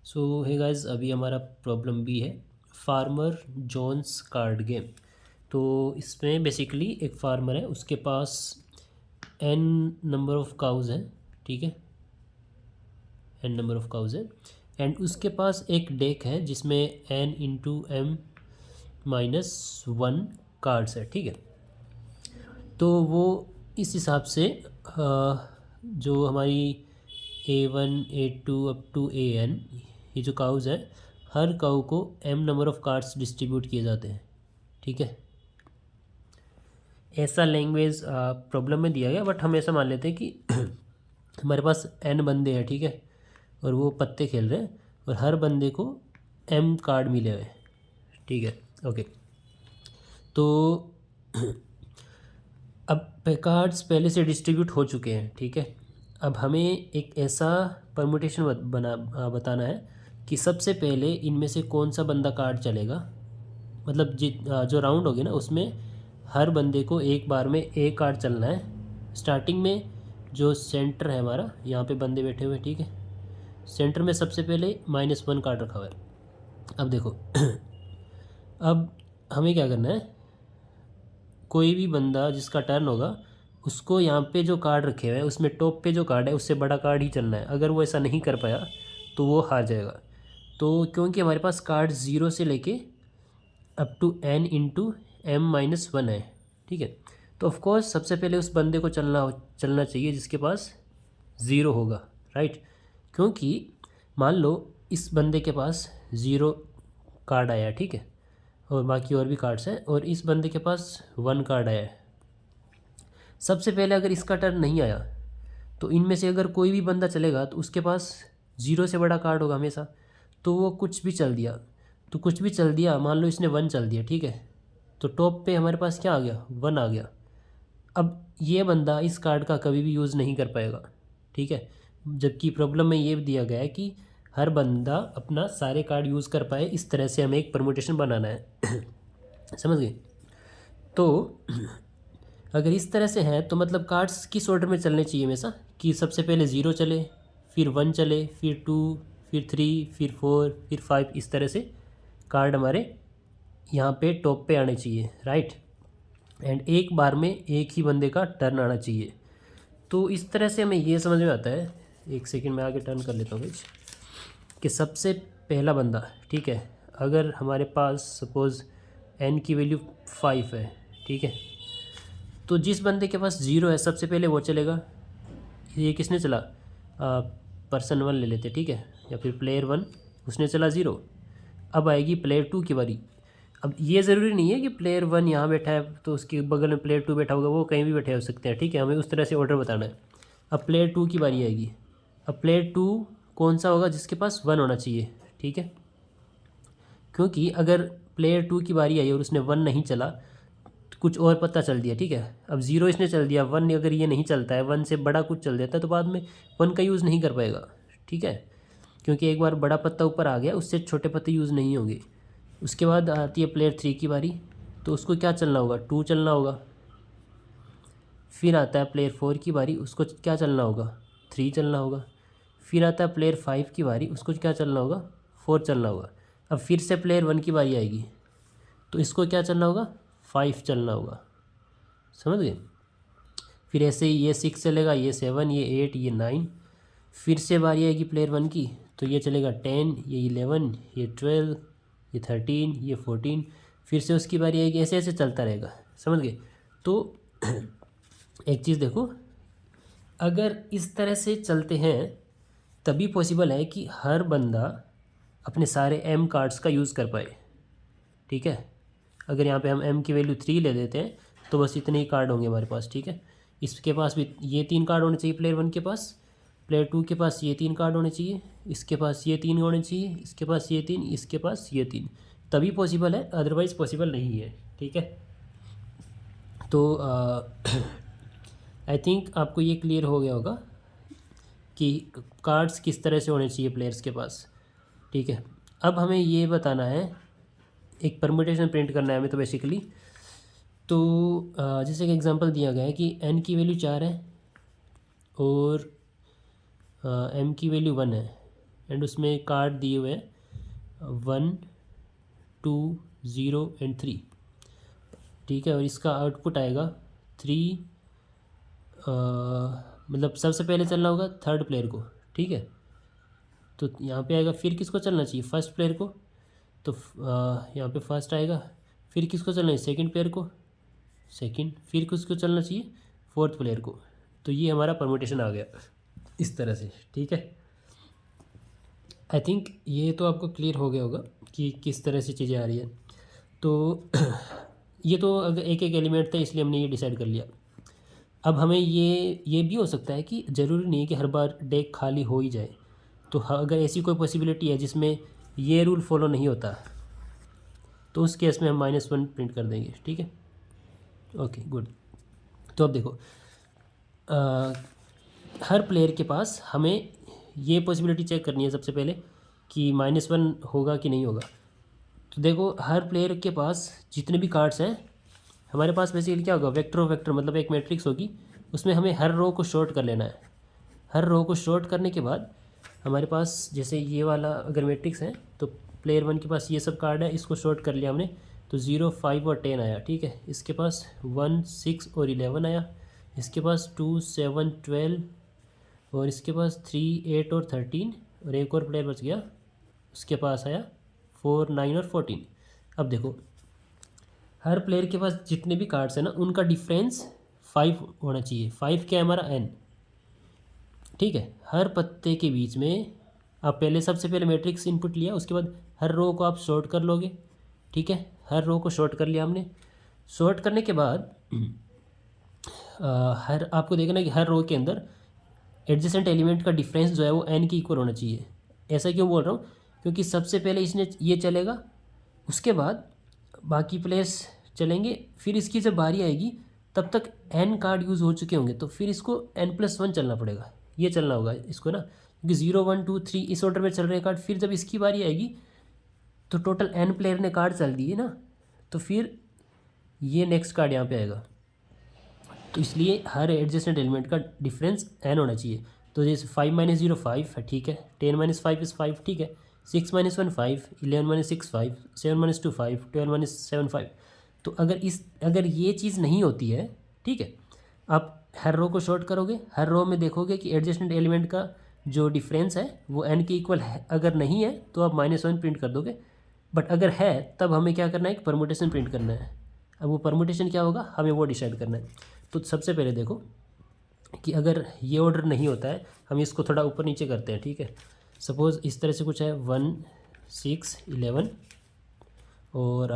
सो hey guys, अभी हमारा problem भी है फार्मर जॉन्स कार्ड गेम। तो इसमें बेसिकली एक फार्मर है, उसके पास एन नंबर ऑफ काउज है। ठीक है, एन नंबर ऑफ काउज है एंड उसके पास एक डेक है जिसमें N into M minus one cards है। ठीक है, तो वो इस हिसाब से जो हमारी A1 A2 up to AN, ये जो काउज है, हर काउ को m number of cards distribute किए जाते हैं। ठीक है, ऐसा लैंग्वेज प्रॉब्लम में दिया गया, बट हम ऐसा मान लेते हैं कि हमारे पास n बंदे हैं। ठीक है, और वो पत्ते खेल रहे हैं और हर बंदे को m कार्ड मिले हुए हैं। ठीक है, ओके। तो अब कार्ड्स पहले से डिस्ट्रीब्यूट हो चुके हैं। ठीक है, अब हमें एक ऐसा परमुटेशन बताना है कि सबसे पहले इनमें से कौन सा बंदा कार्ड चलेगा। मतलब जो राउंड होगी ना, उसमें हर बंदे को एक बार में एक कार्ड चलना है। स्टार्टिंग में जो सेंटर है हमारा, यहाँ पे बंदे बैठे हुए हैं। ठीक है, सेंटर में सबसे पहले -1 कार्ड रखा हुआ है। अब देखो अब हमें क्या करना है, कोई भी बंदा जिसका टर्न होगा उसको यहाँ पे जो कार्ड रखे हुए हैं उसमें टॉप पे जो कार्ड है उससे बड़ा कार्ड ही चलना है। अगर वो ऐसा नहीं कर पाया तो वो हार जाएगा। तो क्योंकि हमारे पास कार्ड 0 से लेके up to n into m-1 है। ठीक है, तो ऑफकोर्स सबसे पहले उस बंदे को चलना चाहिए जिसके पास 0 होगा, राइट। क्योंकि मान लो इस बंदे के पास 0 कार्ड आया। ठीक है, और बाकी और भी कार्ड्स हैं, और इस बंदे के पास 1 कार्ड आया है। सबसे पहले अगर इसका टर्न नहीं आया तो इनमें से अगर कोई भी बंदा चलेगा तो उसके पास 0 से बड़ा कार्ड होगा हमेशा। तो वो कुछ भी चल दिया, तो कुछ भी चल दिया, मान लो इसने 1 चल दिया। ठीक है, तो टॉप पे हमारे पास क्या आ गया, 1 आ गया। अब ये बंदा इस कार्ड का कभी भी यूज़ नहीं कर पाएगा। ठीक है, जबकि प्रॉब्लम में ये दिया गया है कि हर बंदा अपना सारे कार्ड यूज़ कर पाए, इस तरह से हमें एक परमुटेशन बनाना है। समझ गए। तो अगर इस तरह से है तो मतलब कार्ड्स किस ऑर्डर में चलने चाहिए हमेशा, कि सबसे पहले 0 चले, फिर 1 चले, फिर 2, फिर 3, फिर 4, फिर 5, इस तरह से कार्ड हमारे यहाँ पे टॉप पे आने चाहिए, राइट। एंड एक बार में एक ही बंदे का टर्न आना चाहिए। तो इस तरह से हमें ये समझ में आता है, एक सेकंड में आगे टर्न कर लेता हूँ कुछ, कि सबसे पहला बंदा, ठीक है, अगर हमारे पास सपोज़ n की वैल्यू 5 है। ठीक है, तो जिस बंदे के पास 0 है सबसे पहले वो चलेगा। ये किसने चला, पर्सन 1 ले लेते। ठीक है, या फिर प्लेयर 1, उसने चला 0। अब आएगी प्लेयर 2 की बारी। अब ये ज़रूरी नहीं है कि प्लेयर 1 यहाँ बैठा है तो उसके बगल में प्लेयर 2 बैठा होगा, वो कहीं भी बैठे हो सकते हैं। ठीक है, हमें उस तरह से ऑर्डर बताना है। अब प्लेयर 2 की बारी आएगी। अब प्लेयर 2 कौन सा होगा, जिसके पास 1 होना चाहिए। ठीक है, क्योंकि अगर प्लेयर 2 की बारी आई और उसने 1 नहीं चला, कुछ और पता चल दिया। ठीक है, अब 0 इसने चल दिया, 1 अगर ये नहीं चलता है, 1 से बड़ा कुछ चल देता है, तो बाद में 1 का यूज़ नहीं कर पाएगा। ठीक है, क्योंकि एक बार बड़ा पत्ता ऊपर आ गया, उससे छोटे पत्ते यूज़ नहीं होंगे। उसके बाद आती है प्लेयर 3 की बारी, तो उसको क्या चलना होगा, 2 चलना होगा। फिर आता है प्लेयर 4 की बारी, उसको क्या चलना होगा, 3 चलना होगा। फिर आता है प्लेयर 5 की बारी, उसको क्या चलना होगा, 4 चलना होगा। अब फिर से प्लेयर 1 की बारी आएगी, तो इसको क्या चलना होगा, 5 चलना होगा। समझ गए। फिर ऐसे ही ये 6 चलेगा, ये 7, ये 8, ये 9। फिर से बारी आएगी प्लेयर 1 की, तो ये चलेगा 10, ये 11, ये 12, ये 13, ये 14। फिर से उसकी बारी आएगी, ऐसे ऐसे चलता रहेगा। समझ गए। तो एक चीज़ देखो, अगर इस तरह से चलते हैं तभी पॉसिबल है कि हर बंदा अपने सारे M कार्ड्स का यूज़ कर पाए। ठीक है, अगर यहाँ पे हम M की वैल्यू 3 ले देते हैं तो बस इतने ही कार्ड होंगे हमारे पास। ठीक है, इसके पास भी ये 3 कार्ड होने चाहिए, प्लेयर 1 के पास, प्लेयर 2 के पास ये 3 कार्ड होने चाहिए, इसके पास ये 3 होने चाहिए, इसके पास ये 3, इसके पास ये 3, तभी पॉसिबल है, अदरवाइज़ पॉसिबल नहीं है। ठीक है, तो आई थिंक आपको ये क्लियर हो गया होगा कि कार्ड्स किस तरह से होने चाहिए प्लेयर्स के पास। ठीक है, अब हमें ये बताना है, एक परम्यूटेशन प्रिंट करना है हमें। तो बेसिकली तो जैसे कि एग्जांपल दिया गया है कि n की वैल्यू 4 है और m की वैल्यू 1 है। एंड उसमें कार्ड दिए हुए हैं 1, 2, 0 एंड 3, ठीक है। और इसका आउटपुट आएगा 3, मतलब सबसे पहले चलना होगा थर्ड प्लेयर को, ठीक है। तो यहाँ पे आएगा, फिर किसको चलना चाहिए, फर्स्ट प्लेयर को। तो यहाँ पे फर्स्ट आएगा, फिर किसको चलना है, सेकंड प्लेयर को, सेकंड, फिर किसको चलना चाहिए, फोर्थ प्लेयर को। तो ये हमारा परमुटेशन आ गया इस तरह से, ठीक है। आई थिंक ये तो आपको क्लियर हो गया होगा कि किस तरह से चीज़ें आ रही है। तो ये तो अगर एक एक एलिमेंट था इसलिए हमने ये डिसाइड कर लिया। अब हमें ये भी हो सकता है कि ज़रूरी नहीं है कि हर बार डेक खाली हो ही जाए। तो अगर ऐसी कोई पॉसिबिलिटी है जिसमें ये रूल फॉलो नहीं होता, तो उस केस में हम -1 प्रिंट कर देंगे, ठीक है। Okay good. तो अब देखो, हर प्लेयर के पास हमें ये पॉसिबिलिटी चेक करनी है सबसे पहले कि -1 होगा कि नहीं होगा। तो देखो, हर प्लेयर के पास जितने भी कार्ड्स हैं, हमारे पास बेसिकली क्या होगा, वेक्टर ऑफ वेक्टर, मतलब एक मैट्रिक्स होगी, उसमें हमें हर रो को शॉर्ट कर लेना है। हर रो को शॉर्ट करने के बाद हमारे पास जैसे ये वाला अगर मैट्रिक्स है, तो प्लेयर 1 के पास ये सब कार्ड है, इसको शॉर्ट कर लिया हमने, तो 0, 5 और 10 आया, ठीक है। इसके पास 1, 6 और 11 आया। इसके पास 2, 7, 12 और इसके पास 3, 8 और 13, और एक और प्लेयर बच गया, उसके पास आया 4, 9 और 14। अब देखो, हर प्लेयर के पास जितने भी कार्ड्स हैं ना, उनका डिफरेंस 5 होना चाहिए। 5 क्या है हमारा, n, ठीक है। हर पत्ते के बीच में आप पहले सबसे पहले मैट्रिक्स इनपुट लिया, उसके बाद हर रो को आप शॉर्ट कर लोगे, ठीक है। हर रो को शॉर्ट कर लिया हमने। शॉर्ट करने के बाद हर आपको देखना है कि हर रो के अंदर एडजेसेंट एलिमेंट का डिफरेंस जो है वो n के इक्वल होना चाहिए। ऐसा क्यों बोल रहा हूँ, क्योंकि सबसे पहले इसने ये चलेगा, उसके बाद बाकी प्लेयर्स चलेंगे, फिर इसकी जब बारी आएगी तब तक n कार्ड यूज़ हो चुके होंगे, तो फिर इसको n+1 चलना पड़ेगा, ये चलना होगा इसको ना, क्योंकि 0, 1, 2, 3 इस ऑर्डर में चल रहे हैं कार्ड। फिर जब इसकी बारी आएगी तो टोटल n प्लेयर ने कार्ड चल दिए ना, तो फिर ये नेक्स्ट कार्ड यहाँ पे आएगा। तो इसलिए हर एडजेसेंट एलिमेंट का डिफरेंस n होना चाहिए। तो जैसे 5 - 0 5 है, ठीक है। 10 - 5 इज़ 5, ठीक है। 6 - 1 5, 11 - 6 5, 7 - 2 5, 12 - 7 5। तो अगर ये चीज़ नहीं होती है, ठीक है, आप हर रो को शॉर्ट करोगे, हर रो में देखोगे कि एडजेसेंट एलिमेंट का जो डिफरेंस है वो n के इक्वल है। अगर नहीं है तो आप -1 प्रिंट कर दोगे, बट अगर है तब हमें क्या करना है, एक परमुटेशन प्रिंट करना है। अब वो परमुटेशन क्या होगा, हमें वो डिसाइड करना है। तो सबसे पहले देखो कि अगर ये ऑर्डर नहीं होता है, हम इसको थोड़ा ऊपर नीचे करते हैं, ठीक है। सपोज़ इस तरह से कुछ है, 1, 6, 11 और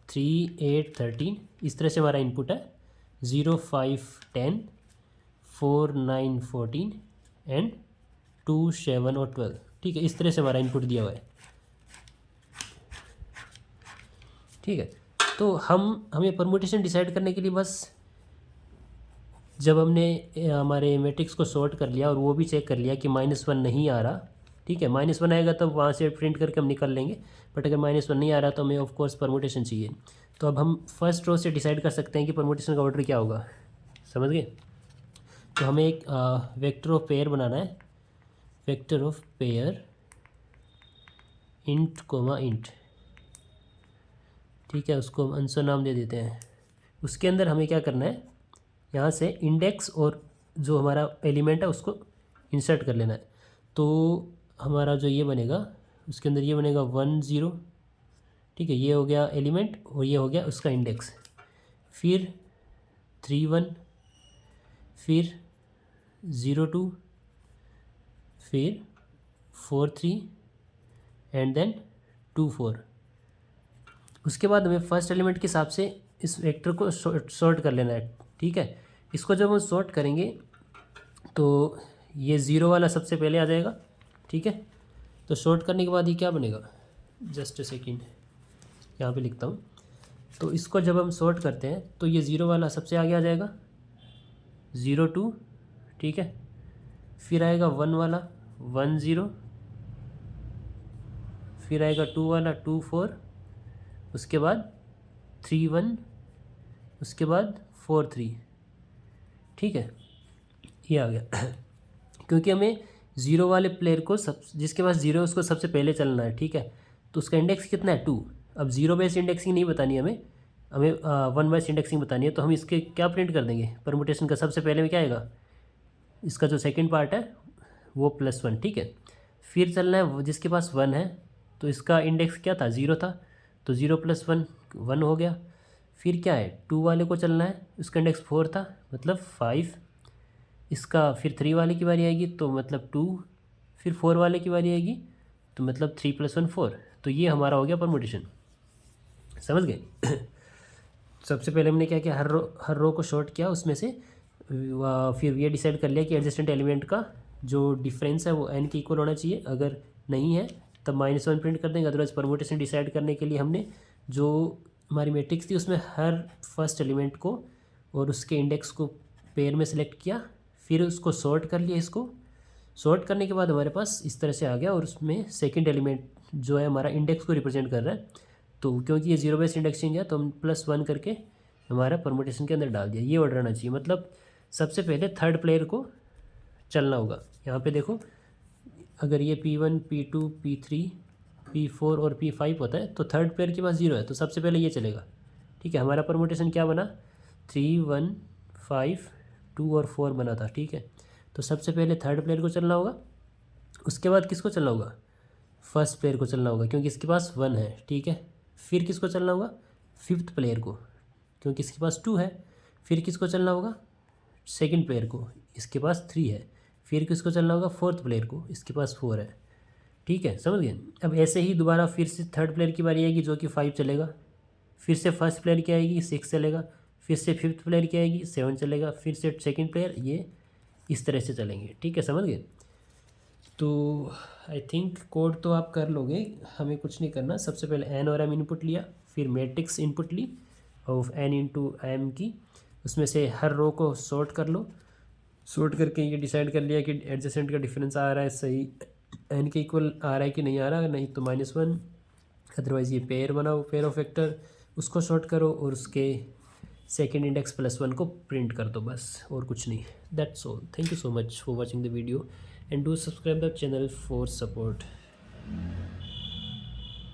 3, 8, 13, इस तरह से हमारा इनपुट है। 0, 5, 10, 4, 9, 14 एंड 2, 7 और 12, ठीक है। इस तरह से हमारा इनपुट दिया हुआ है, ठीक है। तो हमें परमुटेशन डिसाइड करने के लिए बस, जब हमने हमारे मैट्रिक्स को सॉर्ट कर लिया और वो भी चेक कर लिया कि -1 नहीं आ रहा, ठीक है, -1 आएगा तब वहाँ से प्रिंट करके हम निकल लेंगे, बट अगर -1 नहीं आ रहा तो हमें ऑफ कोर्स परमुटेशन चाहिए। तो अब हम फर्स्ट रो से डिसाइड कर सकते हैं कि परमुटेशन का ऑर्डर क्या होगा, समझ गए। तो हमें एक वेक्टर ऑफ पेयर बनाना है, vector of pair int comma int, ठीक है। उसको हम आंसर नाम दे देते हैं। उसके अंदर हमें क्या करना है, यहाँ से इंडेक्स और जो हमारा एलिमेंट है उसको इंसर्ट कर लेना है। तो हमारा जो ये बनेगा, उसके अंदर ये बनेगा 1, 0, ठीक है। ये हो गया एलिमेंट और ये हो गया उसका इंडेक्स। फिर 3, 1, फिर 0, 2, फिर 4, 3 एंड देन 2, 4। उसके बाद हमें फर्स्ट एलिमेंट के हिसाब से इस वेक्टर को सॉर्ट कर लेना है, ठीक है। इसको जब हम सॉर्ट करेंगे तो ये 0 वाला सबसे पहले आ जाएगा, ठीक है। तो सॉर्ट करने के बाद ये क्या बनेगा, जस्ट अ सेकेंड, यहाँ पे लिखता हूँ। तो इसको जब हम सॉर्ट करते हैं तो ये 0 वाला सबसे आगे आ जाएगा, 0, 2, ठीक है। फिर आएगा 1 वाला, 1, 0, फिर आएगा 2 वाला, 2, 4, उसके बाद 3, 1, उसके बाद 4, 3, ठीक है। ये आ गया क्योंकि हमें ज़ीरो वाले प्लेयर को जिसके पास ज़ीरो है उसको सबसे पहले चलना है, ठीक है। तो उसका इंडेक्स कितना है 2। अब ज़ीरो बेस्ड इंडेक्सिंग नहीं बतानी हमें, हमें 1 बेस्ड इंडेक्सिंग बतानी है। तो हम इसके क्या प्रिंट कर देंगे परमुटेशन का, सबसे पहले में क्या आएगा, इसका जो सेकंड पार्ट है वो +1, ठीक है। फिर चलना है जिसके पास 1 है, तो इसका इंडेक्स क्या था, 0 था, तो 0 + 1 1 हो गया। फिर क्या है 2 वाले को चलना है, उसका इंडेक्स 4 था मतलब 5। इसका फिर 3 वाले की बारी आएगी तो मतलब 2, फिर 4 वाले की बारी आएगी तो मतलब 3 + 1 4। तो ये हमारा हो गया परमुटेशन, समझ गए। सबसे पहले हमने क्या किया, हर रो को शॉर्ट किया, उसमें से फिर ये डिसाइड कर लिया कि एडजेसेंट एलिमेंट का जो डिफरेंस है वो n के इक्वल होना चाहिए। अगर नहीं है तब -1 प्रिंट कर देंगे। अदरवाइज परमुटेशन डिसाइड करने के लिए हमने जो हमारी मैट्रिक्स थी उसमें हर फर्स्ट एलिमेंट को और उसके इंडेक्स को पेयर में सेलेक्ट किया, फिर उसको सॉर्ट कर लिया। इसको सॉर्ट करने के बाद हमारे पास इस तरह से आ गया, और उसमें सेकंड एलिमेंट जो है हमारा इंडेक्स को रिप्रेजेंट कर रहा है। तो क्योंकि ये ज़ीरो बेस्ड इंडेक्सिंग है तो हम +1 करके हमारा परमुटेशन के अंदर डाल दिया। ये ऑर्डर आना चाहिए, मतलब सबसे पहले थर्ड प्लेयर को चलना होगा। यहाँ पे देखो, अगर ये P1 P2 P3 P4 और P5 होता है तो थर्ड प्लेयर के पास 0 है, तो सबसे पहले ये चलेगा, ठीक है। हमारा परमुटेशन क्या बना, 3 1 5 2 और 4 बना था, ठीक है। तो सबसे पहले थर्ड प्लेयर को चलना होगा, उसके बाद किसको चलना होगा, फर्स्ट प्लेयर को चलना होगा क्योंकि इसके पास 1 है, ठीक है। फिर किसको चलना होगा, फिफ्थ प्लेयर को क्योंकि इसके पास 2 है। फिर किसको चलना होगा, सेकंड प्लेयर को, इसके पास 3 है। फिर किसको चलना होगा, फोर्थ प्लेयर को, इसके पास 4 है, ठीक है, समझ गए। अब ऐसे ही दोबारा फिर से थर्ड प्लेयर की बारी आएगी जो कि 5 चलेगा। फिर से फर्स्ट प्लेयर की आएगी 6 चलेगा। फिर से फिफ्थ प्लेयर की आएगी 7 चलेगा। फिर से सेकंड प्लेयर, ये इस तरह से चलेंगे, ठीक है, समझ गए। तो आई थिंक कोड तो आप कर लोगे, हमें कुछ नहीं करना। सबसे पहले n और m इनपुट लिया, फिर मैट्रिक्स इनपुट ली ऑफ n × m की, उसमें से हर रो को सॉर्ट कर लो। सॉर्ट करके ये डिसाइड कर लिया कि एडजेसेंट का डिफरेंस आ रहा है सही n के इक्वल आ रहा है कि नहीं आ रहा, नहीं तो -1। अदरवाइज़ ये पेयर बनाओ, पेयर ऑफ वेक्टर, उसको सॉर्ट करो और उसके सेकेंड इंडेक्स +1 को प्रिंट कर दो, बस और कुछ नहीं। That's all. Thank you so much for watching the video and do subscribe the channel for support.